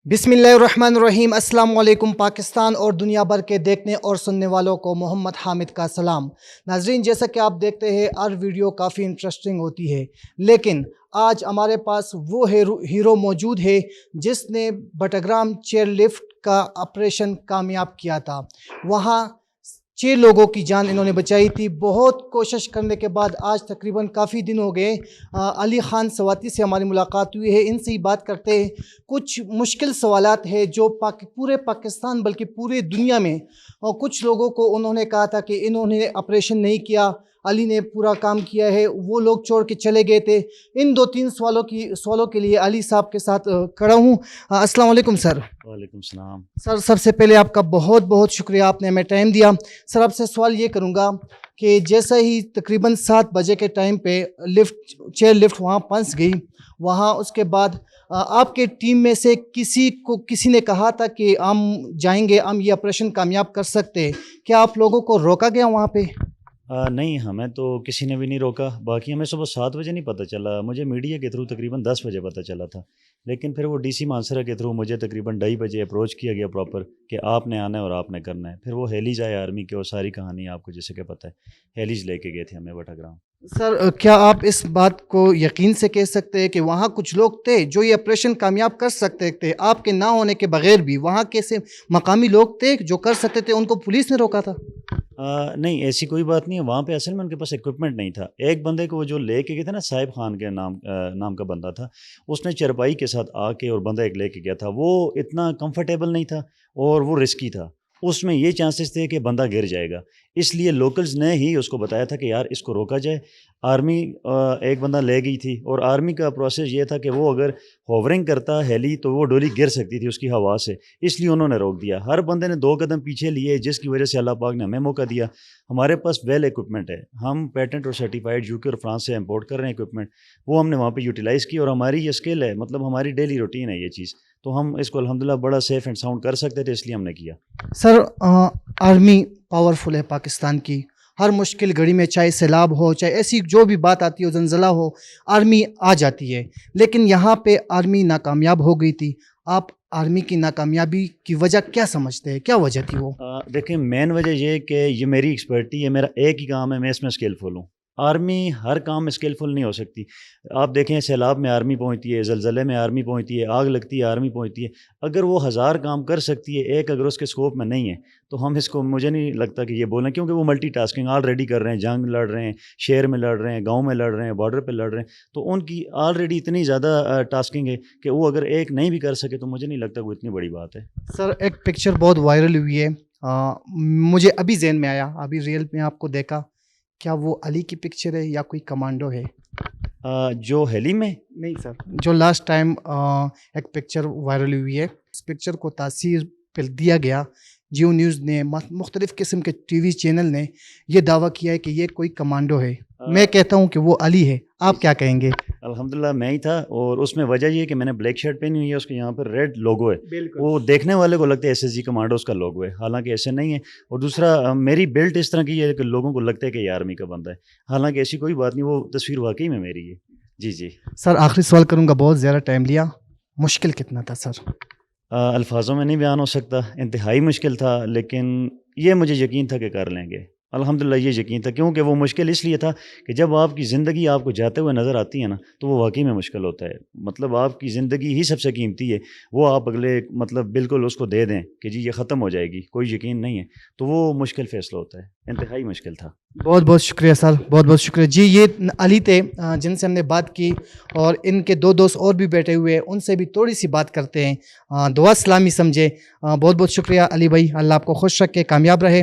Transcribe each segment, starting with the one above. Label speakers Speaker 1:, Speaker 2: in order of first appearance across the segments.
Speaker 1: بسم اللہ الرحمن الرحیم۔ السلام علیکم پاکستان اور دنیا بھر کے دیکھنے اور سننے والوں کو محمد حامد کا سلام۔ ناظرین، جیسا کہ آپ دیکھتے ہیں ہر ویڈیو کافی انٹرسٹنگ ہوتی ہے، لیکن آج ہمارے پاس وہ ہیرو موجود ہے جس نے بٹگرام چیئر لفٹ کا آپریشن کامیاب کیا تھا۔ وہاں 6 لوگوں کی جان انہوں نے بچائی تھی۔ بہت کوشش کرنے کے بعد آج تقریباً کافی دن ہو گئے علی خان سواتی سے ہماری ملاقات ہوئی ہے۔ ان سے ہی بات کرتے ہیں۔ کچھ مشکل سوالات ہیں جو پورے پاکستان بلکہ پورے دنیا میں کچھ لوگوں کو انہوں نے کہا تھا کہ انہوں نے آپریشن نہیں کیا، علی نے پورا کام کیا ہے، وہ لوگ چھوڑ کے چلے گئے تھے۔ ان 2-3 سوالوں کے لیے علی صاحب کے ساتھ کھڑا ہوں۔ السلام علیکم سر۔
Speaker 2: وعلیکم السلام
Speaker 1: سر، سب سے پہلے آپ کا بہت بہت شکریہ، آپ نے ہمیں ٹائم دیا۔ سر، آپ سے سوال یہ کروں گا کہ جیسا ہی تقریباً 7 بجے کے ٹائم پہ چیئر لفٹ وہاں پہنچ گئی، وہاں اس کے بعد آپ کے ٹیم میں سے کسی نے کہا تھا کہ ہم جائیں گے، ہم یہ آپریشن کامیاب کر سکتے ہیں، کیا آپ لوگوں کو روکا گیا وہاں پہ؟
Speaker 2: نہیں، ہمیں تو کسی نے بھی نہیں روکا۔ باقی ہمیں صبح 7 بجے نہیں پتہ چلا، مجھے میڈیا کے تھرو تقریباً 10 بجے پتہ چلا تھا، لیکن پھر وہ ڈی سی مانسرا کے تھرو مجھے تقریباً 2:30 بجے اپروچ کیا گیا پراپر کہ آپ نے آنا ہے اور آپ نے کرنا ہے۔ پھر وہ ہیلیز آئے آرمی کے، وہ ساری کہانی آپ کو جیسے کہ پتہ ہے، ہیلیز لے کے گئے تھے ہمیں بٹگرام۔
Speaker 1: سر، کیا آپ اس بات کو یقین سے کہہ سکتے ہیں کہ وہاں کچھ لوگ تھے جو یہ آپریشن کامیاب کر سکتے تھے؟ آپ کے نہ ہونے کے بغیر بھی وہاں کیسے مقامی لوگ تھے جو کر سکتے تھے، ان کو پولیس نے روکا تھا؟
Speaker 2: نہیں، ایسی کوئی بات نہیں ہے۔ وہاں پہ اصل میں ان کے پاس ایکوپمنٹ نہیں تھا۔ ایک بندے کو وہ جو لے کے گئے تھے نا، صاحب خان کے نام کا بندہ تھا، اس نے چرپائی کے ساتھ آ کے اور بندہ ایک لے کے گیا تھا، وہ اتنا کمفرٹیبل نہیں تھا اور وہ رسکی تھا، اس میں یہ چانسز تھے کہ بندہ گر جائے گا، اس لیے لوکلز نے ہی اس کو بتایا تھا کہ یار اس کو روکا جائے۔ آرمی ایک بندہ لے گئی تھی اور آرمی کا پروسیس یہ تھا کہ وہ اگر ہوورنگ کرتا ہیلی تو وہ ڈولی گر سکتی تھی اس کی ہوا سے، اس لیے انہوں نے روک دیا۔ ہر بندے نے 2 قدم پیچھے لیے، جس کی وجہ سے اللہ پاک نے ہمیں موقع دیا۔ ہمارے پاس ویل ایکوپمنٹ ہے، ہم پیٹنٹ اور سرٹیفائڈ UK اور فرانس سے امپورٹ کر رہے ہیں ایکوپمنٹ، وہ ہم نے وہاں پہ یوٹیلائز کی، اور ہماری یہ اسکل ہے، مطلب ہماری ڈیلی روٹین ہے یہ چیز، تو ہم اس کو الحمدللہ بڑا سیف اینڈ ساؤنڈ کر سکتے تھے، اس لیے ہم نے کیا۔
Speaker 1: سر، آرمی پاورفل ہے پاکستان کی، ہر مشکل گھڑی میں چاہے سیلاب ہو، چاہے ایسی جو بھی بات آتی ہو، زلزلہ ہو، آرمی آ جاتی ہے، لیکن یہاں پہ آرمی ناکامیاب ہو گئی تھی۔ آپ آرمی کی ناکامیابی کی وجہ کیا سمجھتے ہیں؟ کیا وجہ تھی وہ؟
Speaker 2: دیکھیں، مین وجہ یہ کہ یہ میری ایکسپرٹی ہے، میرا ایک ہی کام ہے، میں اس میں اسکلفل ہوں۔ آرمی ہر کام میں اسکلفل نہیں ہو سکتی۔ آپ دیکھیں، سیلاب میں آرمی پہنچتی ہے، زلزلے میں آرمی پہنچتی ہے، آگ لگتی ہے آرمی پہنچتی ہے۔ اگر وہ 1000 کام کر سکتی ہے، ایک اگر اس کے اسکوپ میں نہیں ہے تو ہم اس کو، مجھے نہیں لگتا کہ یہ بولیں، کیونکہ وہ ملٹی ٹاسکنگ آلریڈی کر رہے ہیں، جنگ لڑ رہے ہیں، شہر میں لڑ رہے ہیں، گاؤں میں لڑ رہے ہیں، بارڈر پہ لڑ رہے ہیں، تو ان کی آلریڈی اتنی زیادہ ٹاسکنگ ہے کہ وہ اگر ایک نہیں بھی کر سکے تو مجھے نہیں لگتا وہ اتنی بڑی بات ہے۔
Speaker 1: سر، ایک پکچر بہت وائرل ہوئی ہے، مجھے ابھی ذہن میں آیا، ابھی ریل میں آپ کو دیکھا، کیا وہ علی کی پکچر ہے یا کوئی کمانڈو ہے؟
Speaker 2: جو ہیلی میں
Speaker 1: نہیں سر، جو لاسٹ ٹائم ایک پکچر وائرل ہوئی ہے، اس پکچر کو تاثیر پہ دیا گیا، جیو نیوز نے، مختلف قسم کے ٹی وی چینل نے یہ دعویٰ کیا ہے کہ یہ کوئی کمانڈو ہے۔ میں کہتا ہوں کہ وہ علی ہے، آپ کیا کہیں گے؟
Speaker 2: الحمدللہ میں ہی تھا، اور اس میں وجہ یہ ہے کہ میں نے بلیک شرٹ پہنی ہوئی ہے، اس کے یہاں پر ریڈ لوگو ہے، وہ دیکھنے والے کو لگتا ہے SSG کمانڈوز کا لوگو ہے، حالانکہ ایسے نہیں ہے۔ اور دوسرا، میری بلٹ اس طرح کی ہے کہ لوگوں کو لگتا ہے کہ یہ آرمی کا بندہ ہے، حالانکہ ایسی کوئی بات نہیں، وہ تصویر واقعی میں میری ہے۔ جی جی
Speaker 1: سر، آخری سوال کروں گا، بہت زیادہ ٹائم لیا، مشکل کتنا تھا سر؟
Speaker 2: الفاظوں میں نہیں بیان ہو سکتا، انتہائی مشکل تھا، لیکن یہ مجھے یقین تھا کہ کر لیں گے۔ الحمدللہ یہ یقین تھا، کیونکہ وہ مشکل اس لیے تھا کہ جب آپ کی زندگی آپ کو جاتے ہوئے نظر آتی ہے نا، تو وہ واقعی میں مشکل ہوتا ہے۔ مطلب آپ کی زندگی ہی سب سے قیمتی ہے، وہ آپ اگلے مطلب بالکل اس کو دے دیں کہ جی یہ ختم ہو جائے گی، کوئی یقین نہیں ہے، تو وہ مشکل فیصلہ ہوتا ہے، انتہائی مشکل تھا۔
Speaker 1: بہت بہت شکریہ سر، بہت بہت شکریہ جی۔ یہ علی تھے جن سے ہم نے بات کی، اور ان کے 2 دوست اور بھی بیٹھے ہوئے ہیں، ان سے بھی تھوڑی سی بات کرتے ہیں، دعا سلامی سمجھے۔ بہت بہت شکریہ علی بھائی، اللہ آپ کو خوش رکھے، کامیاب رہے۔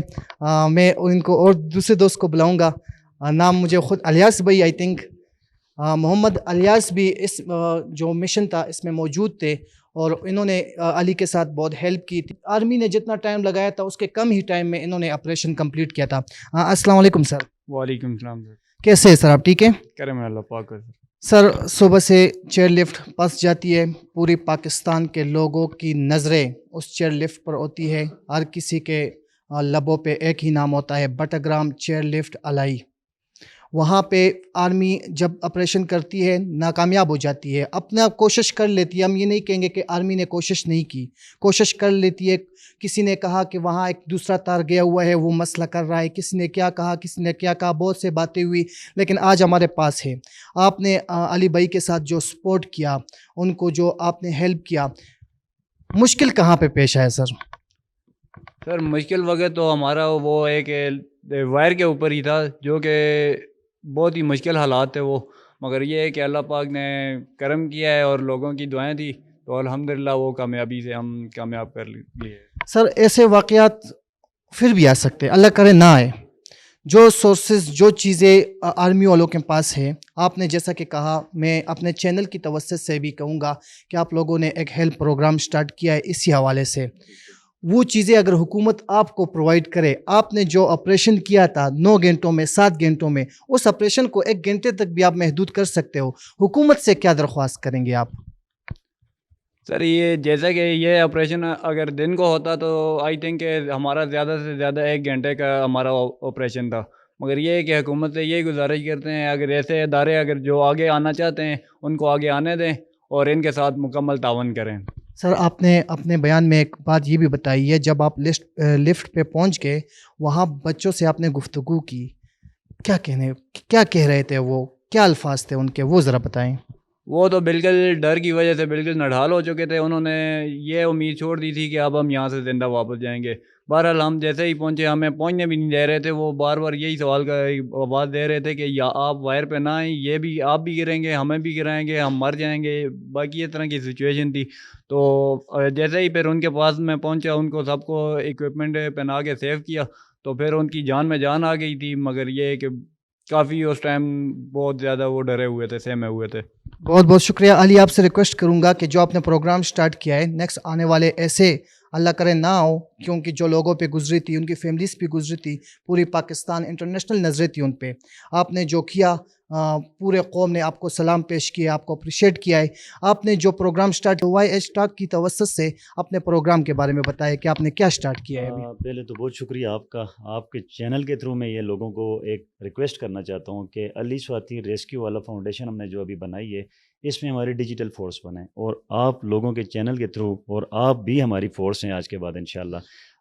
Speaker 1: میں ان کو اور دوسرے دوست کو بلاؤں گا، نام مجھے خود الیاس بھائی، آئی تھنک محمد الیاس بھی اس جو مشن تھا اس میں موجود تھے، اور انہوں نے علی کے ساتھ بہت ہیلپ کی تھی۔ آرمی نے جتنا ٹائم لگایا تھا اس کے کم ہی ٹائم میں انہوں نے آپریشن کمپلیٹ کیا تھا۔ السلام علیکم سر۔
Speaker 3: وعلیکم السلام سر،
Speaker 1: کیسے ہیں سر آپ؟ ٹھیک ہے
Speaker 3: کرم ہے اللہ پاک کا سر۔
Speaker 1: سر، صبح سے چیئر لفٹ پس جاتی ہے، پوری پاکستان کے لوگوں کی نظریں اس چیئر لفٹ پر ہوتی ہے، ہر کسی کے لبوں پہ ایک ہی نام ہوتا ہے، بٹگرام چیئر لفٹ الائی۔ وہاں پہ آرمی جب آپریشن کرتی ہے ناکامیاب ہو جاتی ہے، اپنا کوشش کر لیتی ہے. ہم یہ نہیں کہیں گے کہ آرمی نے کوشش نہیں کی، کوشش کر لیتی ہے. کسی نے کہا کہ وہاں ایک دوسرا تار گیا ہوا ہے، وہ مسئلہ کر رہا ہے، کسی نے کیا کہا، کسی نے کیا کہا، بہت سے باتیں ہوئی، لیکن آج ہمارے پاس ہے. آپ نے علی بھائی کے ساتھ جو سپورٹ کیا، ان کو جو آپ نے ہیلپ کیا، مشکل کہاں پہ پیش آیا سر؟
Speaker 3: سر مشکل وقت تو ہمارا وہ ایک وائر کے اوپر ہی تھا، جو کہ بہت ہی مشکل حالات تھے وہ، مگر یہ ہے کہ اللہ پاک نے کرم کیا ہے اور لوگوں کی دعائیں تھی تو الحمدللہ وہ کامیابی سے ہم کامیاب کر لیے.
Speaker 1: سر ایسے واقعات پھر بھی آ سکتے ہیں، اللہ کرے نہ آئے. جو سورسز، جو چیزیں آرمی والوں کے پاس ہے، آپ نے جیسا کہ کہا، میں اپنے چینل کی توسط سے بھی کہوں گا کہ آپ لوگوں نے ایک ہیلپ پروگرام سٹارٹ کیا ہے اسی حوالے سے. وہ چیزیں اگر حکومت آپ کو پرووائڈ کرے، آپ نے جو آپریشن کیا تھا 9 گھنٹوں میں، 7 گھنٹوں میں، اس آپریشن کو 1 گھنٹے تک بھی آپ محدود کر سکتے ہو، حکومت سے کیا درخواست کریں گے آپ؟
Speaker 3: سر یہ جیسا کہ یہ آپریشن اگر دن کو ہوتا تو آئی تھنک کہ ہمارا زیادہ سے زیادہ 1 گھنٹے کا ہمارا آپریشن تھا، مگر یہ ہے کہ حکومت سے یہی گزارش کرتے ہیں اگر ایسے ادارے اگر جو آگے آنا چاہتے ہیں ان کو آگے آنے دیں اور ان کے ساتھ مکمل تعاون کریں.
Speaker 1: سر آپ نے اپنے بیان میں ایک بات یہ بھی بتائی ہے، جب آپ لفٹ پہ پہنچ گئے، وہاں بچوں سے آپ نے گفتگو کی، کیا کہہ رہے تھے وہ، کیا الفاظ تھے ان کے، وہ ذرا بتائیں.
Speaker 3: وہ تو بالکل ڈر کی وجہ سے بالکل نڈھال ہو چکے تھے، انہوں نے یہ امید چھوڑ دی تھی کہ اب ہم یہاں سے زندہ واپس جائیں گے. بہرحال ہم جیسے ہی پہنچے، ہمیں پہنچنے بھی نہیں دے رہے تھے، وہ بار بار یہی سوال کا آواز دے رہے تھے کہ یا آپ وائر پہ نہ آئیں، یہ بھی آپ بھی گریں گے، ہمیں بھی گرائیں گے، ہم مر جائیں گے. باقی اس طرح کی سچویشن تھی. تو جیسے ہی پھر ان کے پاس میں پہنچا، ان کو سب کو اکوپمنٹ پہنا کے سیو کیا، تو پھر ان کی جان میں جان آ گئی تھی، مگر یہ ہے کہ کافی اس ٹائم بہت زیادہ وہ ڈرے ہوئے تھے، سہمے ہوئے تھے.
Speaker 1: بہت بہت شکریہ علی. آپ سے ریکویسٹ کروں گا کہ جو آپ نے پروگرام سٹارٹ کیا ہے، نیکسٹ آنے والے ایسے اللہ کرے نہ ہو، کیونکہ جو لوگوں پہ گزری تھی، ان کی فیملیز پہ گزری تھی، پوری پاکستان انٹرنیشنل نظریں تھی ان پہ. آپ نے جو کیا، پورے قوم نے آپ کو سلام پیش کیا، آپ کو اپریشیٹ کیا ہے. آپ نے جو program start Y H talk کی توسط سے اپنے پروگرام کے بارے میں بتایا کہ آپ نے کیا سٹارٹ کیا ہے ابھی.
Speaker 2: پہلے تو بہت شکریہ آپ کا. آپ کے چینل کے تھرو میں یہ لوگوں کو ایک ریکویسٹ کرنا چاہتا ہوں کہ علی سواتی ریسکیو والا فاؤنڈیشن ہم نے جو ابھی بنائی ہے، اس میں ہماری ڈیجیٹل فورس بنائیں، اور آپ لوگوں کے چینل کے تھرو، اور آپ بھی ہماری فورس ہیں آج کے بعد انشاءاللہ.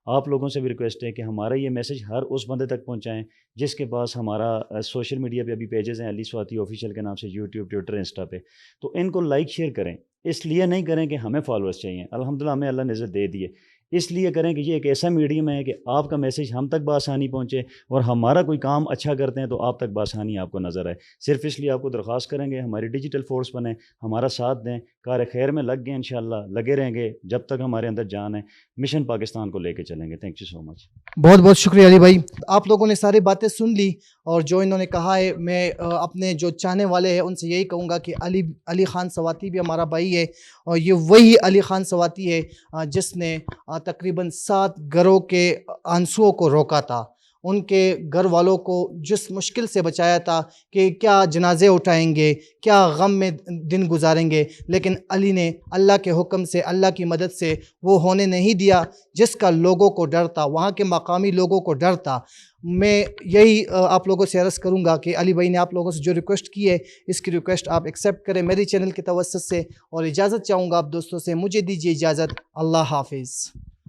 Speaker 2: آپ لوگوں سے بھی ریکویسٹ ہے کہ ہمارا یہ میسج ہر اس بندے تک پہنچائیں جس کے پاس ہمارا سوشل میڈیا پہ ابھی پیجز ہیں علی سواتی آفیشیل کے نام سے، یوٹیوب، ٹویٹر، انسٹا پہ. تو ان کو لائک شیئر کریں. اس لیے نہیں کریں کہ ہمیں فالوورس چاہیے، الحمدللہ ہمیں اللہ نے عزت دے دیے. اس لیے کریں کہ یہ ایک ایسا میڈیم ہے کہ آپ کا میسج ہم تک بآسانی پہنچے، اور ہمارا کوئی کام اچھا کرتے ہیں تو آپ تک بآسانی آپ کو نظر آئے. صرف اس لیے آپ کو درخواست کریں گے ہماری ڈیجیٹل فورس بنیں، ہمارا ساتھ دیں، کار خیر میں لگ گئے انشاءاللہ، لگے رہیں گے جب تک ہمارے اندر جان ہے. مشن پاکستان کو لے کے چلیں گے. تھینک یو سو مچ.
Speaker 1: بہت بہت شکریہ علی بھائی. آپ لوگوں نے ساری باتیں سن لی، اور جو انہوں نے کہا ہے، میں اپنے جو چاہنے والے ہیں ان سے یہی کہوں گا کہ علی خان سواتی بھی ہمارا بھائی ہے، اور یہ وہی علی خان سواتی ہے جس نے تقریباً 7 گھروں کے آنسوؤں کو روکا تھا، ان کے گھر والوں کو جس مشکل سے بچایا تھا کہ کیا جنازے اٹھائیں گے، کیا غم میں دن گزاریں گے، لیکن علی نے اللہ کے حکم سے، اللہ کی مدد سے وہ ہونے نہیں دیا جس کا لوگوں کو ڈر تھا، وہاں کے مقامی لوگوں کو ڈر تھا. میں یہی آپ لوگوں سے عرض کروں گا کہ علی بھائی نے آپ لوگوں سے جو ریکویسٹ کی ہے، اس کی ریکویسٹ آپ ایکسیپٹ کریں میری چینل کی توسط سے، اور اجازت چاہوں گا آپ دوستوں سے. مجھے دیجیے اجازت. اللہ حافظ.